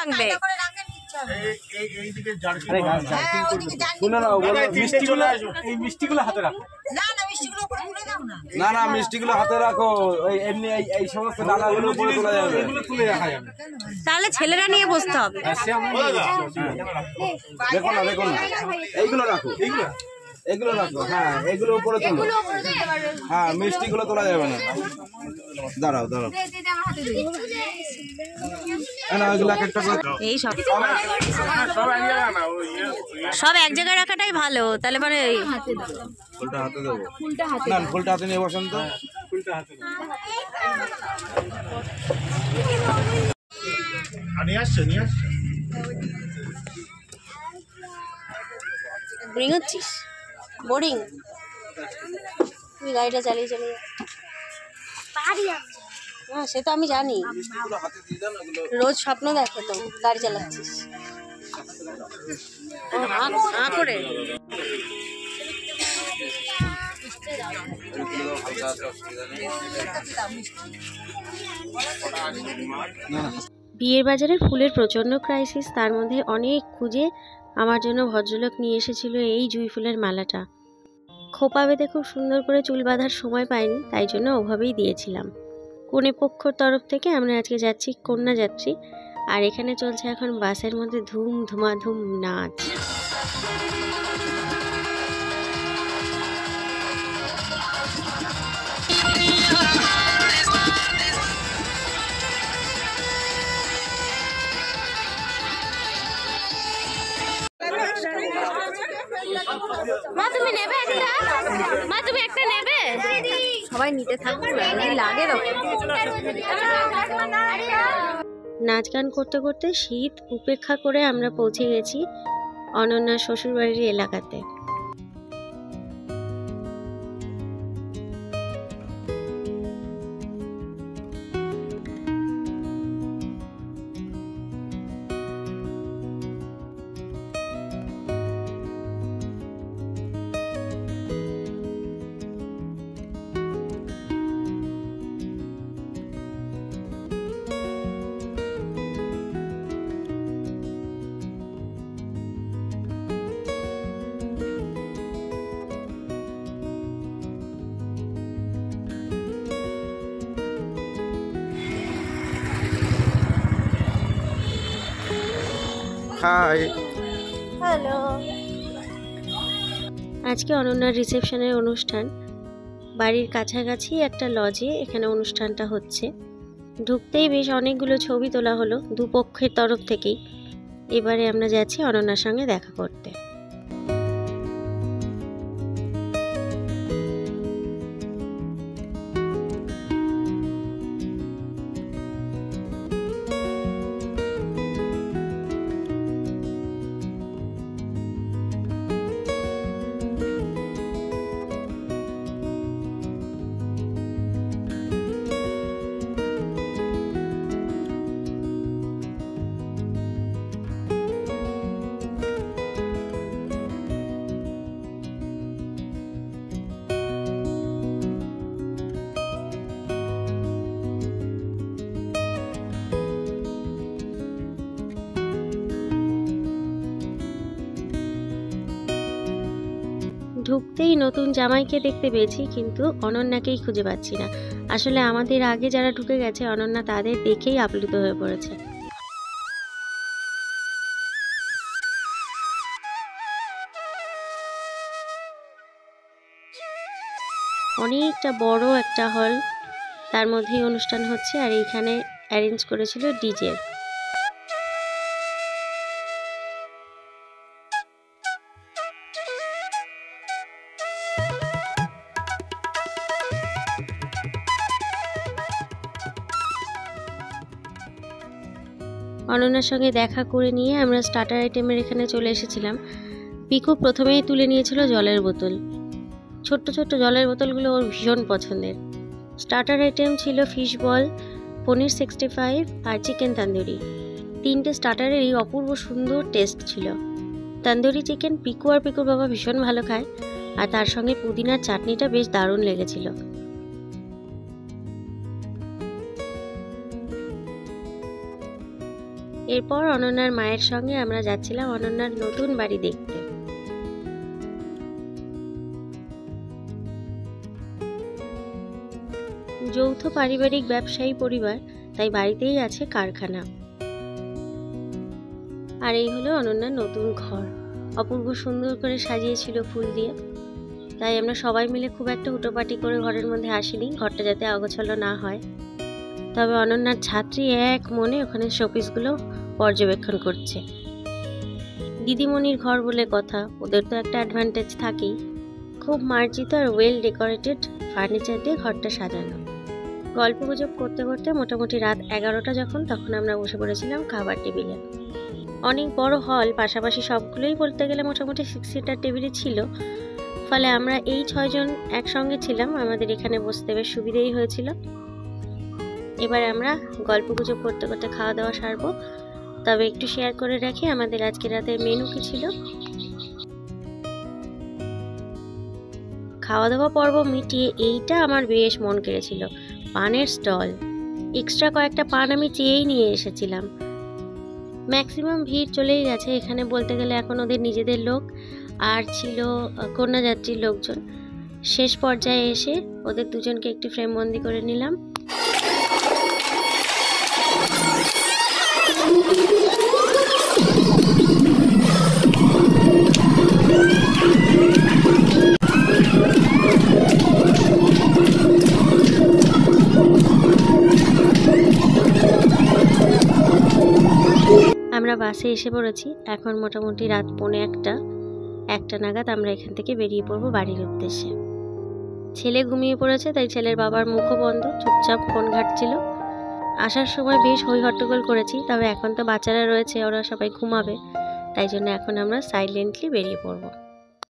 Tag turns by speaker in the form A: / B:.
A: ভাঙবে।
B: মিষ্টিগুলো হাতে রাখো। না না মিষ্টিগুলো হাতে রাখো, এমনি এই সমস্ত ডালাগুলো উপরে তোলা যাবে, এগুলো তুলে রাখা যাবে।
A: তাহলে ছেলেরা নিয়ে বসতে হবে।
B: দেখো না দেখো না, এইগুলো রাখো, এগুলো রাখো। হ্যাঁ এগুলো উপরে তোলো। হ্যাঁ মিষ্টিগুলো তোলা যাবে না। দাঁড়াও দাঁড়াও,
A: এই সব এক জায়গায় রাখাটাই ভালো, তাহলে মানে
B: ফুলটা হাতে দেবো। না ফুলটা হাতে নিয়ে বসেন তো।
A: বোরিং হচ্ছিস? বোরিং? তুই গাড়িটা চালিয়ে চালিয়ে। হ্যাঁ সে তো আমি জানি, রোজ স্বপ্ন দেখে তো গাড়ি চালাচ্ছিস। হ্যাঁ করে বিয়ের বাজারে ফুলের প্রচণ্ড ক্রাইসিস, তার মধ্যে অনেক খুঁজে আমার জন্য ভদ্রলোক নিয়ে এসেছিল এই জুঁই ফুলের মালাটা। খোপা বেঁধে খুব সুন্দর করে চুল বাঁধার সময় পাইনি, তাই জন্য ওভাবেই দিয়েছিলাম। কনে পক্ষর তরফ থেকে আমরা আজকে যাচ্ছি কন্যা যাত্রী, আর এখানে চলছে এখন বাসের মধ্যে ধুম ধুমাধুম নাচ। মা তুমি নেবে একটা? মা তুমি একটা নেবে? সবাই নিতে থাকবে, লাগে নাচ গান করতে করতে শীত উপেক্ষা করে আমরা পৌঁছে গেছি অনন্যার শ্বশুরবাড়ির এলাকাতে।
B: হাই
A: হ্যালো, আজকে অনন্যার রিসেপশনের অনুষ্ঠান বাড়ির কাছাকাছি একটা লজে এখানে অনুষ্ঠানটা হচ্ছে। ঢুকতেই বেশ অনেকগুলো ছবি তোলা হলো দুপক্ষের তরফ থেকেই। এবারে আমরা যাচ্ছি অনন্যার সঙ্গে দেখা করতে। ঢুকতেই নতুন জামাইকে দেখতে পেয়েছি, কিন্তু অনন্যাকেই খুঁজে পাচ্ছি না। আসলে আমাদের আগে যারা ঢুকে গেছে অনন্যা তাদের দেখেই আপ্লুত হয়ে পড়েছে। অনেকটা বড় একটা হল, তার মধ্যেই অনুষ্ঠান হচ্ছে, আর এইখানে অ্যারেঞ্জ করেছিল ডিজে। অনন্যার সঙ্গে দেখা করে নিয়ে আমরা স্টার্টার আইটেমের এখানে চলে এসেছিলাম। পিকু প্রথমেই তুলে নিয়েছিল জলের বোতল। ছোট্ট ছোট্ট জলের বোতলগুলো ওর ভীষণ পছন্দের। স্টার্টার আইটেম ছিল ফিশ বল, পনির 65 আর চিকেন তন্দুরি। তিনটে স্টার্টারেরই অপূর্ব সুন্দর টেস্ট ছিল। তন্দুরি চিকেন পিকু আর পিকুর বাবা ভীষণ ভালো খায়, আর তার সঙ্গে পুদিনার চাটনিটা বেশ দারুণ লেগেছিল। এরপর অনন্যার মায়ের সঙ্গে আমরা যাচ্ছিলাম অনন্যার নতুন বাড়ি দেখতে। যৌথ পারিবারিক ব্যবসায়ী পরিবার, তাই বাড়িতেই আছে কারখানা। আর এই হলো অনন্যার নতুন ঘর, অপূর্ব সুন্দর করে সাজিয়েছিল ফুল দিয়ে। তাই আমরা সবাই মিলে খুব একটা হুটোপাটি করে ঘরের মধ্যে আসিনি, ঘরটা যাতে অগোছালো না হয়। তবে অনন্যার ছাত্রী এক মনে ওখানে শোপিসগুলো পর্যবেক্ষণ করছে। দিদিমণির ঘর বলে কথা, ওদের তো একটা অ্যাডভান্টেজ থাকেই। খুব মার্জিত আর ওয়েল ডেকোরেটেড ফার্নিচার দিয়ে ঘরটা সাজানো। গল্প গুজব করতে করতে মোটামুটি রাত 11টা যখন, তখন আমরা বসে পড়েছিলাম খাবার টেবিলে। অনেক বড় হল, পাশাপাশি সবগুলোই বলতে গেলে মোটামুটি 6 সিটার টেবিলই ছিল। ফলে আমরা এই 6 জন একসঙ্গে ছিলাম, আমাদের এখানে বসতে বেশ সুবিধেই হয়েছিল। এবার আমরা গল্প গুজব করতে করতে খাওয়া দাওয়া সারবো। তবে একটু শেয়ার করে রাখি আমাদের আজকে রাতের মেনু কি ছিল। খাওয়া দাওয়া পর্ব মিটিয়ে এইটা আমার বেশ মন কেড়েছিল, পানের স্টল। এক্সট্রা কয়েকটা পান আমি চেয়েই নিয়ে এসেছিলাম। ম্যাক্সিমাম ভিড় চলেই গেছে এখানে, বলতে গেলে এখন ওদের নিজেদের লোক আর ছিল কন্যাযাত্রীর লোকজন। শেষ পর্যায়ে এসে ওদের দুজনকে একটি ফ্রেমবন্দি করে নিলাম। আমরা বাসে এসে পড়েছি, এখন মোটামুটি রাত 1:45 নাগাদ আমরা এখান থেকে বেরিয়ে পড়বো বাড়ির উদ্দেশ্যে। ছেলে ঘুমিয়ে পড়েছে, তাই ছেলের বাবার মুখও বন্ধ, চুপচাপ ফোন ঘাঁটছিল। আসার সময় বেশ হই হট্টগোল করেছি, তবে এখন তো বাচ্চারা রয়েছে, ওরা সবাই ঘুমাবে, তাই জন্য এখন আমরা সাইলেন্টলি বেরিয়ে পড়বো।